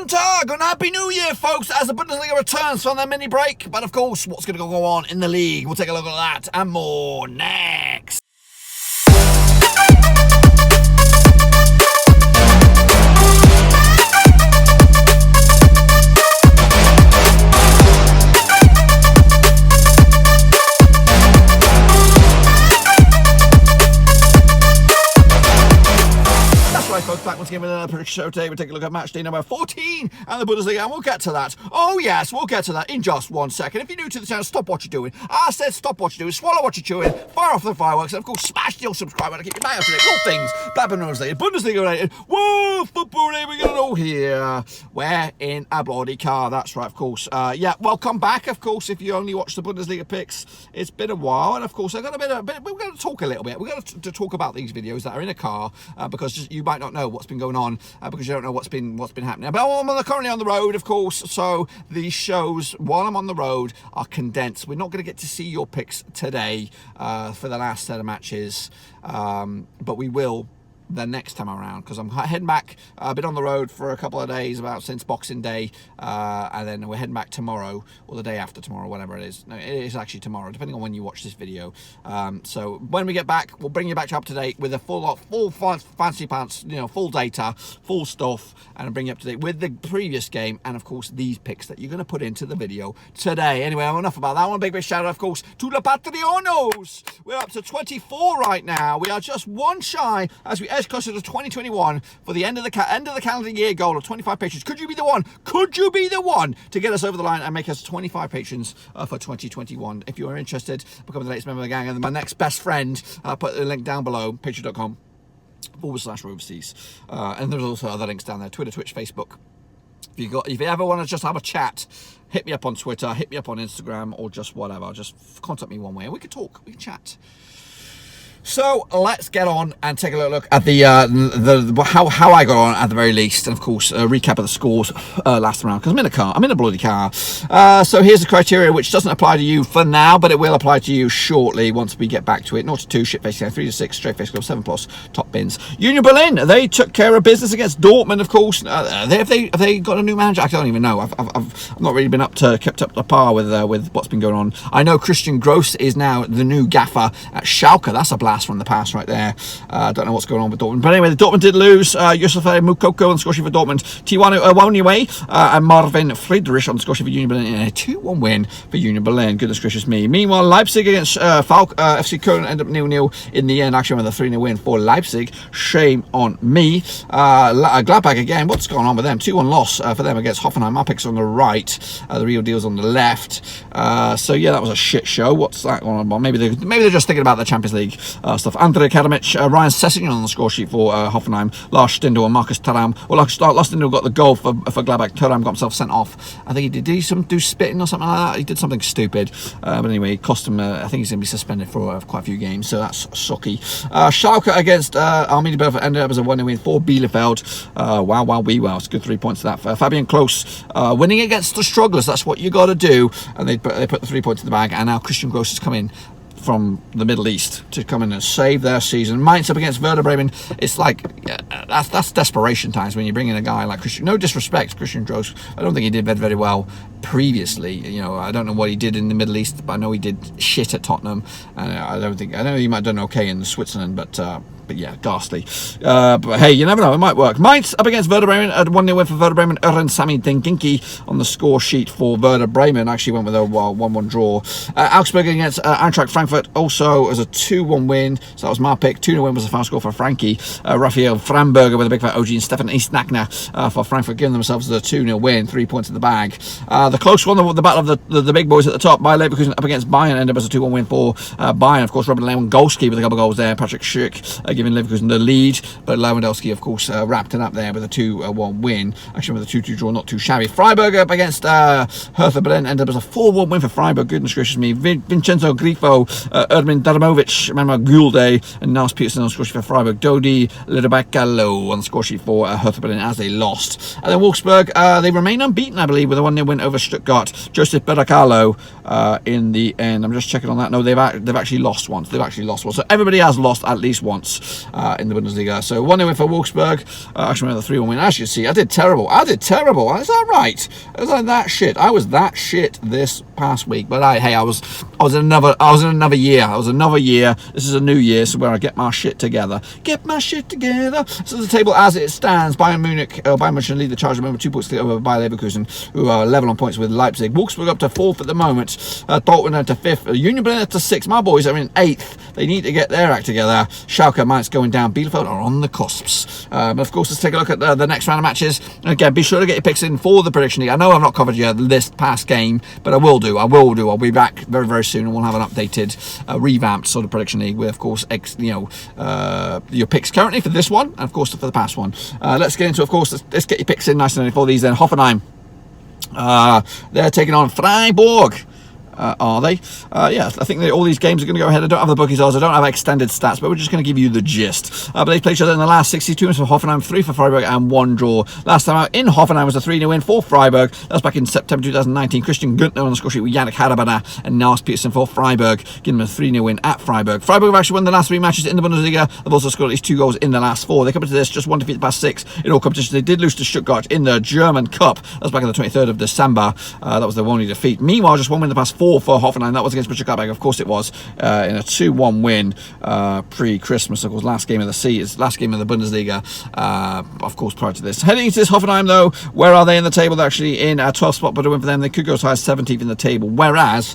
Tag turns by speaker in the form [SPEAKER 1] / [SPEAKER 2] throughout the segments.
[SPEAKER 1] Guten Tag and Happy New Year, folks, as the Bundesliga returns from their mini break. But of course, what's going to go on in the league? We'll take a look at that and more next. Folks, back once again with another show today. We'll take a look at match day number 14 and the Bundesliga, and we'll get to that. Oh yes, we'll get to that in just 1 second. If you're new to the channel, stop what you're doing. I said stop what you're doing, swallow what you're chewing, fire off the fireworks, and of course smash the old subscribe button to keep your back up to date. All things Blackburn related, Bundesliga related. Whoa, football related, we're going to know here. We're in a bloody car, that's right, of course. Yeah, welcome back, of course, if you only watch the Bundesliga picks. It's been a while, and of course I've got we're going to talk a little bit. We're going to talk about these videos that are in a car, because you might not know what's been going on, because you don't know what's been happening. But I'm currently on the road, of course, so these shows while I'm on the road are condensed. We're not going to get to see your picks today for the last set of matches, but we will the next time around, because I'm heading back. I've been on the road for a couple of days, about since Boxing Day, and then we're heading back tomorrow, or the day after tomorrow, whatever it is. No, it is actually tomorrow, depending on when you watch this video. So when we get back, we'll bring you back up to date with a full fancy pants, full data, full stuff, and bring you up to date with the previous game, and of course these picks that you're going to put into the video today. Anyway, enough about that. One big shout out, of course, to the Patreonos. We're up to 24 right now. We are just one shy as we edge closer to 2021 for the end of the calendar year goal of 25 patrons. Could you be the one? Could you be the one to get us over the line and make us 25 patrons for 2021? If you are interested, become the latest member of the gang. And my next best friend, put the link down below, patreon.com/Roverseas. And there's also other links down there: Twitter, Twitch, Facebook. If you ever want to just have a chat, hit me up on Twitter, hit me up on Instagram, or just whatever. Just contact me one way, and we can talk, we can chat. So let's get on and take a look at the how I got on at the very least, and of course a recap of the scores last round, because I'm in a car. I'm in a bloody car. So here's the criteria, which doesn't apply to you for now, but it will apply to you shortly once we get back to it. 0 to 2, shit face, 3 to 6, straight face goal, 7+, top bins. Union Berlin, they took care of business against Dortmund, of course. Have they got a new manager? I don't even know. I've not really been kept up to par with what's been going on. I know Christian Gross is now the new gaffer at Schalke. That's a blast from the past right there. Don't know what's going on with Dortmund, but anyway, the Dortmund did lose. Yusuf Mukoko on the score sheet for Dortmund, Tiwanu Awoniwe and Marvin Friedrich on the score sheet for Union Berlin in a 2-1 win for Union Berlin. Goodness gracious me. Meanwhile, Leipzig against FC Köln ended up 0-0 in the end, actually with a 3-0 win for Leipzig. Shame on me. Gladbach again, what's going on with them? 2-1 loss for them against Hoffenheim. My pick's on the right, the real deal's on the left. So yeah, that was a shit show. What's that going on? Maybe they're just thinking about the Champions League stuff. Andre Kadamic, Ryan Sessegnon on the score sheet for Hoffenheim, Lars Stindl and Marcus Thuram. Well, Lars Stindl got the goal for Gladbach. Thuram got himself sent off. I think he did do spitting or something like that. He did something stupid, but anyway, it cost him. I think he's going to be suspended for quite a few games, so that's sucky. Schalke against Arminia Bielefeld ended up as a 1-0 win for Bielefeld. Wow, it's a good 3 points to that. Fabian Klos winning against the strugglers. That's what you got to do, and they put the 3 points in the bag. And now Christian Gross has come in from the Middle East to come in and save their season. Mainz up against Werder Bremen. It's like, that's desperation times when you bring in a guy like Christian. No disrespect, Christian Gross. I don't think he did very well previously. I don't know what he did in the Middle East, but I know he did shit at Tottenham. And I know he might have done okay in Switzerland, but yeah, ghastly. But hey, you never know, it might work. Mainz up against Werder Bremen, a 1-0 win for Werder Bremen. Sami Denginki on the score sheet for Werder Bremen. Actually went with a 1-1 draw. Augsburg against Eintracht Frankfurt, also as a 2-1 win. So that was my pick. 2-0 win was the final score for Frankie. Raphael Framberger with a big fat OG, and Stefan Eastnachner for Frankfurt, giving themselves the 2-0 win, 3 points in the bag. The close one, the battle of the big boys at the top. Bayer Leverkusen up against Bayern, ended up as a 2-1 win for Bayern. Of course, Robert Lewandowski with a couple of goals there. Patrick Schick giving Leverkusen the lead, but Lewandowski, of course, wrapped it up there with a 2-1 win. Actually, with a 2-2 draw, not too shabby. Freiburg up against Hertha Berlin, ended up as a 4-1 win for Freiburg. Goodness gracious me. Vincenzo Grifo, Ermin Darmovic, Manuel Gulde, and Nars Peterson on the score sheet for Freiburg. Dodi Ledebakalo on the score sheet for Hertha Berlin as they lost. And then Wolfsburg, they remain unbeaten, I believe, with a 1-0 win over Stuttgart. Joseph Beracalo in the end. I'm just checking on that. No, they've actually lost once. So everybody has lost at least once goals in the Bundesliga. So 1-0 win for Wolfsburg. Actually, another 3-1 win. As you see, I did terrible. Is that right? Was I that shit? I was that shit this past week. But I was in another year. This is a new year, so where I get my shit together. So the table as it stands: Bayern München lead the charge at the moment, 2 points clear over Bayer Leverkusen, who are level on points with Leipzig. Wolfsburg up to 4th at the moment. Dortmund up to 5th. Union Berlin up to 6th. My boys are in 8th. They need to get their act together. Schalke, Mainz going down. Bielefeld are on the cusps. But of course, let's take a look at the next round of matches. And again, be sure to get your picks in for the prediction league. I know I've not covered you this past game, but I will do. I'll be back very, very soon, and we'll have an updated, revamped sort of prediction league with, of course, your picks currently for this one, and of course for the past one. Let's get into, of course, let's get your picks in nice and early for these then. Hoffenheim, they're taking on Freiburg. Are they? Yeah, I think all these games are going to go ahead. I don't have the bookies odds. I don't have extended stats, but we're just going to give you the gist. But they played each other in the last 62 minutes for Hoffenheim, 3 for Freiburg, and 1 draw. Last time out in Hoffenheim was a 3-0 win for Freiburg. That was back in September 2019. Christian Günther on the score sheet with Yannick Harabana and Nils Peterson for Freiburg, giving them a 3-0 win at Freiburg. Freiburg have actually won the last 3 matches in the Bundesliga. They've also scored at least 2 goals in the last 4. They come into this just 1 defeat the past 6 in all competitions. They did lose to Stuttgart in the German Cup. That was back on the 23rd of December. That was their only defeat. Meanwhile, just 1 win the past 4 for Hoffenheim. That was against Mönchengladbach, of course it was, in a 2-1 win pre-Christmas. Of course, last game of the Bundesliga, of course, prior to this. Heading into this Hoffenheim, though, where are they in the table? They're actually in a 12th spot, but a win for them, they could go as high as 17th in the table, whereas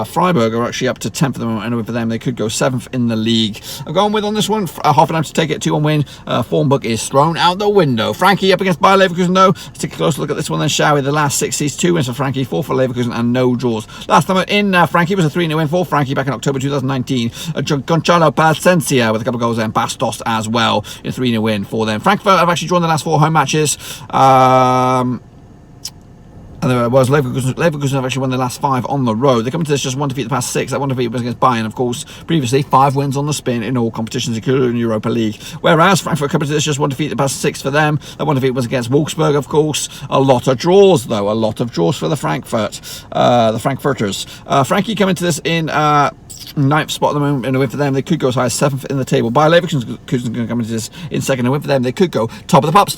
[SPEAKER 1] Freiburg are actually up to 10th at the moment, and a win for them, they could go 7th in the league. I've gone with on this one, Hoffenheim to take it, 2-1 win. Form book is thrown out the window. Frankie up against Bayer Leverkusen, though. Let's take a closer look at this one then, shall we? The last 6 seasons, 2 wins for Frankie, 4 for Leverkusen, and no draws. Last time in Frankie was a 3-0 win for Frankie back in October 2019. Gonçalo Paciencia with a couple of goals there, and Bastos as well in a 3-0 win for them. Frankfurt have actually drawn the last 4 home matches. And there was Leverkusen have actually won the last 5 on the road. They come into this just 1 defeat the past 6. That 1 defeat was against Bayern, of course. Previously, 5 wins on the spin in all competitions, including Europa League. Whereas Frankfurt come into this just 1 defeat the past 6 for them. That 1 defeat was against Wolfsburg, of course. A lot of draws, though. A lot of draws for the Frankfurters. Frankie come into this in 9th spot at the moment in a win for them. They could go as high as 7th in the table. Bayer Leverkusen going to come into this in 2nd. A win for them. They could go top of the pops.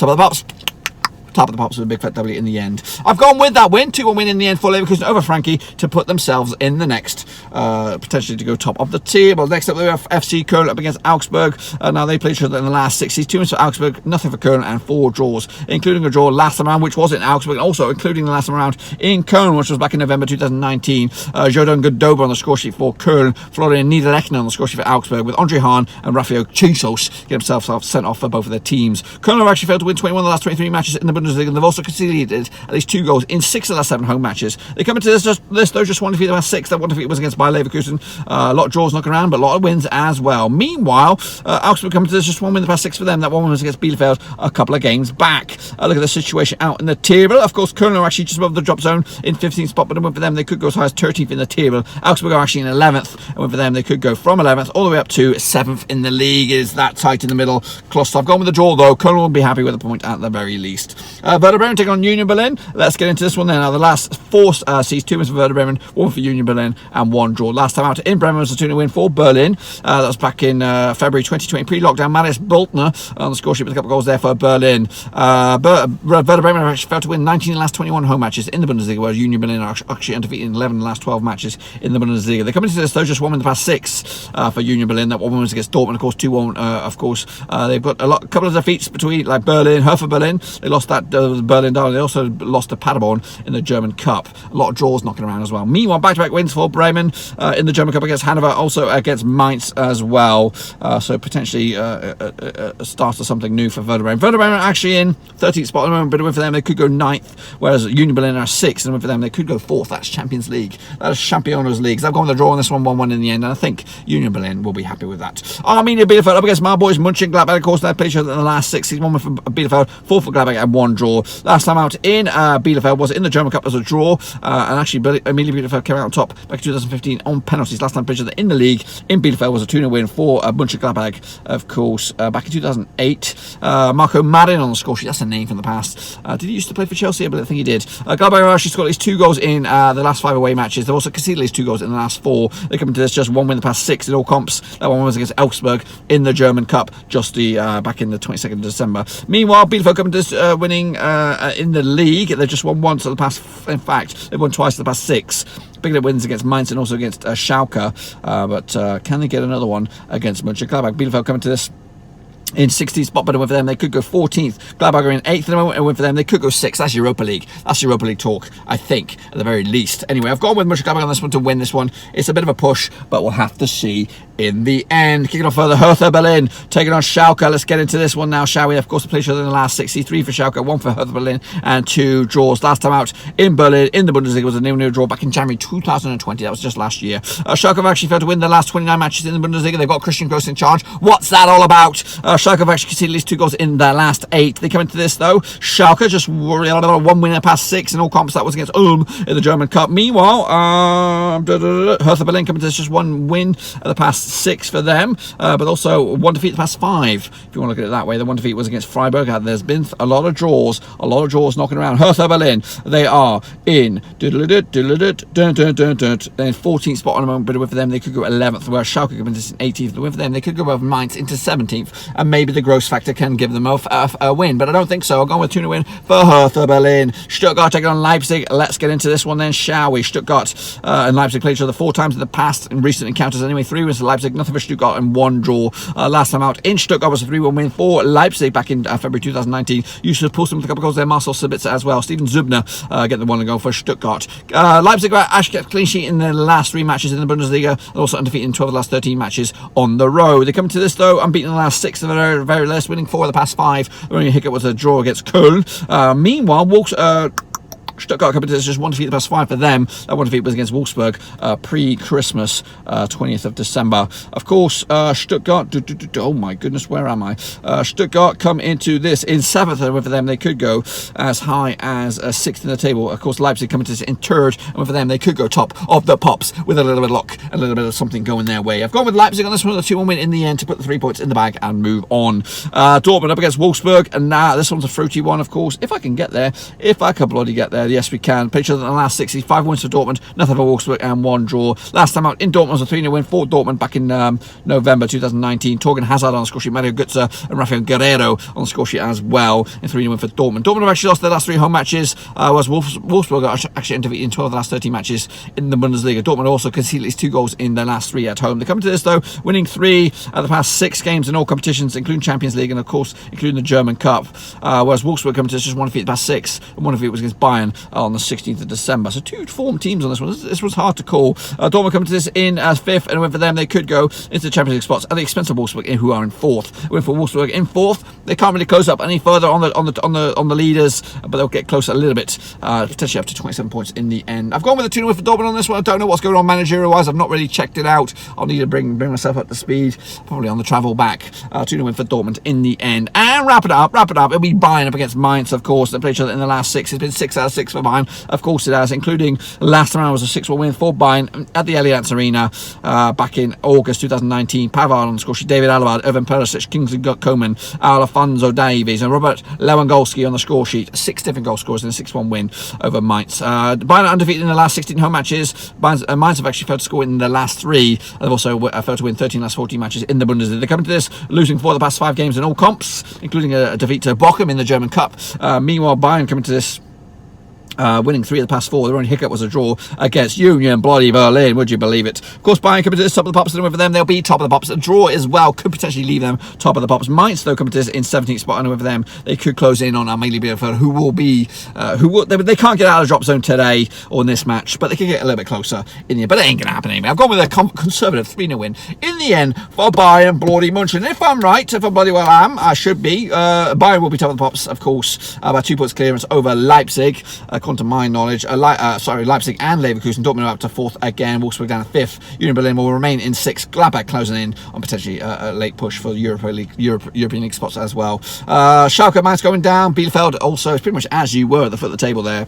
[SPEAKER 1] Top of the pops with a big fat W in the end. I've gone with that win, 2-1 win in the end for Leverkusen over Frankie to put themselves in the next, potentially to go top of the table. Next up, we have FC Köln up against Augsburg. Now they played each other in the last 62 minutes for Augsburg, nothing for Köln, and 4 draws, including a draw last time around, which was in Augsburg, and also including the last time around in Köln, which was back in November 2019. Jordan Godoba on the score sheet for Köln, Florian Niederlechner on the score sheet for Augsburg, with Andre Hahn and Rafael Chisos get themselves sent off for both of their teams. Köln have actually failed to win 21 of the last 23 matches in the Bundesliga, and they've also conceded at least 2 goals in 6 of the last 7 home matches. They come into this though just 1 defeat the last 6. That 1 defeat was against Bayer Leverkusen. A lot of draws knocking around, but a lot of wins as well. Meanwhile, Augsburg come into this just 1 win the past 6 for them. That 1 win was against Bielefeld a couple of games back. Look at the situation out in the table. Of course, Köln are actually just above the drop zone in 15th spot, but a win for them, they could go as high as 13th in the table. Augsburg are actually in 11th, a win for them, they could go from 11th all the way up to 7th in the league. Is that tight in the middle cluster? I've gone with the draw though. Köln will be happy with a point at the very least. Werder Bremen taking on Union Berlin. Let's get into this one then. Now the last 4 sees 2 wins for Werder Bremen, 1 for Union Berlin, and 1 draw. Last time out in Bremen was a 2-0 win for Berlin. That was back in February 2020, pre-lockdown. Marius Bultner on the score sheet with a couple of goals there for Berlin. Werder Bremen have actually failed to win 19 of the last 21 home matches in the Bundesliga, whereas Union Berlin are actually undefeated in 11 of the last 12 matches in the Bundesliga. They come into this though just 1 win the past 6 for Union Berlin. That 1 win was against Dortmund, of course. 2-1, of course. They've got a couple of defeats between like Berlin, Hertha Berlin. They lost that Berlin down. They also lost to Paderborn in the German Cup. A lot of draws knocking around as well. Meanwhile, back-to-back wins for Bremen in the German Cup against Hanover, also against Mainz as well. So potentially a start of something new for Werder Bremen. Werder Bremen are actually in 13th spot at the moment, but a win for them, they could go 9th, whereas Union Berlin are 6th, and a win for them, they could go 4th. That's Champions League. That is Champions League. So I've gone with the draw on this one, 1-1 in the end, and I think Union Berlin will be happy with that. Arminia Bielefeld up against my boys Mönchengladbach. Of course, they played each other in the last 6. 1 win for Bielefeld, 4 for Gladbach, and 1 draw. draw. Last time out in Bielefeld was in the German Cup as a draw, and actually Amelia Bielefeld came out on top back in 2015 on penalties. Last time picture in the league in Bielefeld was a 2-0 win for Mönchengladbach, of course, back in 2008. Marco Marin on the score sheet. That's a name from the past. Did he used to play for Chelsea? I think he did. Gladbach actually scored at least 2 goals in the last 5 away matches. They've also conceded at least 2 goals in the last 4. They come into this just 1 win the past 6 in all comps. That one was against Augsburg in the German Cup just back in the 22nd of December. Meanwhile, Bielefeld come into this winning in the league. They've just won once in the past. In fact, they've won twice in the past 6. Picking up wins against Mainz and also against Schalke, but can they get another one against Mönchengladbach? Bielefeld coming to this in 16th spot, but with them they could go 14th. Gladbach are in 8th at the moment, and win for them they could go 6th. That's Europa League. That's Europa League talk, I think, at the very least. Anyway, I've gone with Mönchengladbach on this one to win this one. It's a bit of a push, but we'll have to see in the end. Kicking off further, Hertha Berlin taking on Schalke. Let's get into this one now, shall we? Of course, the play showed in the last 63 for Schalke, 1 for Hertha Berlin, and 2 draws. Last time out in Berlin in the Bundesliga was a 0-0 draw back in January 2020. That was just last year. Schalke have actually failed to win the last 29 matches in the Bundesliga. They've got Christian Gross in charge. What's that all about? Schalke have actually conceded at least 2 goals in their last 8. They come into this though. Schalke just 1 win in the past 6 in all comps. That was against Ulm in the German Cup. Meanwhile, Hertha Berlin coming to this just 1 win at the past 6 for them, but also 1 defeat the past 5. If you want to look at it that way, the 1 defeat was against Freiburg. There's been a lot of draws knocking around. Hertha Berlin, they are in 14th spot on the moment, but with them they could go 11th. Where Schalke come into 18th, but with them they could go above Mainz into 17th, and maybe the gross factor can give them a win, but I don't think so. I'll go with 2-0 win for Hertha Berlin. Stuttgart taking on Leipzig. Let's get into this one then, shall we? Stuttgart and Leipzig played each other 4 times in the past, in recent encounters anyway. 3 wins for Leipzig, nothing for Stuttgart, and 1 draw. Last time out in Stuttgart was a 3-1 win for Leipzig back in February 2019. Used to post them with a couple of goals there. Marcel Sabitzer as well. Steven Zubner getting the 1 goal for Stuttgart. Leipzig actually kept clean sheet in their last 3 matches in the Bundesliga, and also undefeated in 12 of the last 13 matches on the road. They come to this though unbeaten in the last 6 of their very last, winning 4 of the past 5. The only hiccup was a draw against Köln. Meanwhile, Stuttgart coming to this just 1 defeat the past 5 for them. That 1 defeat was against Wolfsburg pre-Christmas, 20th of December. Of course, Stuttgart, oh my goodness, where am I? Stuttgart come into this in 7th, and for them they could go as high as 6th in the table. Of course, Leipzig coming to this in 3rd, and for them they could go top of the pops with a little bit of luck, a little bit of something going their way. I've gone with Leipzig on this one, a 2-1 win in the end to put the 3 points in the bag and move on. Dortmund up against Wolfsburg, and this one's a fruity one, of course. If I can get there, if I can bloody get there, yes we can. Picture that in the last 65 wins for Dortmund, nothing for Wolfsburg, and 1 draw. Last time out in Dortmund was a 3-0 win for Dortmund back in November 2019. Torgan Hazard on the score sheet, Mario Götze and Rafael Guerreiro on the score sheet as well in 3-0 win for Dortmund. Dortmund have actually lost their last 3 home matches, whereas Wolfsburg are actually undefeated in 12 of the last 13 matches in the Bundesliga. Dortmund also conceded at least 2 goals in their last 3 at home. They come to this though, winning 3 of the past 6 games in all competitions, including Champions League and of course including the German Cup, whereas Wolfsburg come to this just 1 defeat the past 6, and 1 defeat was against Bayern on the 16th of December. So 2 form teams on this one. This was hard to call. Dortmund come to this in 5th, and win for them they could go into the Champions League spots at the expense of Wolfsburg, who are in 4th. Win for Wolfsburg in 4th. They can't really close up any further on the leaders, but they'll get closer a little bit, potentially up to 27 points in the end. I've gone with a 2-0 win for Dortmund on this one. I don't know what's going on managerial wise. I've not really checked it out. I'll need to bring myself up to speed, probably on the travel back. 2-0 win for Dortmund in the end. And wrap it up. It'll be Bayern up against Mainz, of course. They played each other in the last 6. It's been 6 out of 6 for Bayern. Of course it has, including last time I was a 6-1 win for Bayern at the Allianz Arena back in August 2019. Pavard on the score sheet, David Alaba, Irvin Perisic, Kingsley Coman, Alfonso Davies, and Robert Lewandowski on the score sheet. 6 different goal scorers in a 6-1 win over Mainz. Bayern are undefeated in the last 16 home matches. Mainz have actually failed to score in the last 3. They've also failed to win 13 last 14 matches in the Bundesliga. They're coming to this losing 4 of the past 5 games in all comps, including a defeat to Bochum in the German Cup. Meanwhile, Bayern coming to this winning 3 of the past 4. Their only hiccup was a draw against Union Bloody Berlin. Would you believe it? Of course, Bayern coming to this top of the pops, and for them they'll be top of the pops. A draw as well could potentially leave them top of the pops. Mainz though coming to this in 17th spot, and for them they could close in on Amelie Bielefeld, who will be they can't get out of the drop zone today or in this match, but they could get a little bit closer in the end. But it ain't gonna happen anyway. I've gone with a conservative 3-0 win in the end for Bayern Bloody München. If I'm right, if I bloody well am, I should be. Bayern will be top of the pops, of course, by 2 points clearance over Leipzig. according to my knowledge. Leipzig and Leverkusen. Dortmund are up to 4th again. Wolfsburg down to 5th. Union Berlin will remain in 6th. Gladbach closing in on potentially a late push for European League spots as well. Schalke, Mainz going down. Bielefeld also is pretty much as you were at the foot of the table there.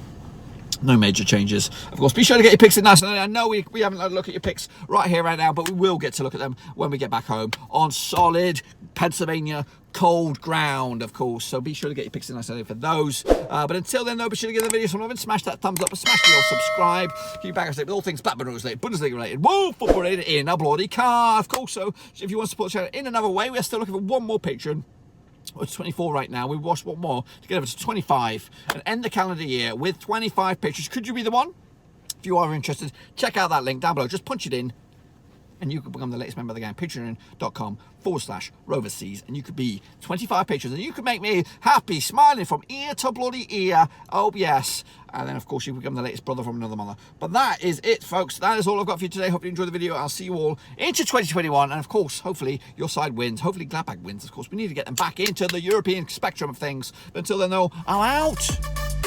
[SPEAKER 1] No major changes. Of course, be sure to get your picks in nice. And I know we haven't had a look at your picks right here, right now, but we will get to look at them when we get back home on solid Pennsylvania cold ground, of course. So be sure to get your picks in nice for those. But until then, though, be sure to give the video some love and smash that thumbs up and smash the old subscribe. Keep you back on with all things Blackburn related, Bundesliga related, football related in a bloody car, of course. So if you want to support the channel in another way, we are still looking for one more patron. It's 24 right now. We watched one more to get over to 25 and end the calendar year with 25 patrons. Could you be the one? If you are interested, check out that link down below. Just punch it in and you can become the latest member of the gang. Patreon.com/Roverseas, and you could be 25 patrons and you could make me happy, smiling from ear to bloody ear. Oh yes. And then of course you become the latest brother from another mother. But that is it, folks. That is all I've got for you today. Hope you enjoyed the video. I'll see you all into 2021, and of course hopefully your side wins. Hopefully Gladbach wins. Of course we need to get them back into the European spectrum of things. But until then though, I'm out.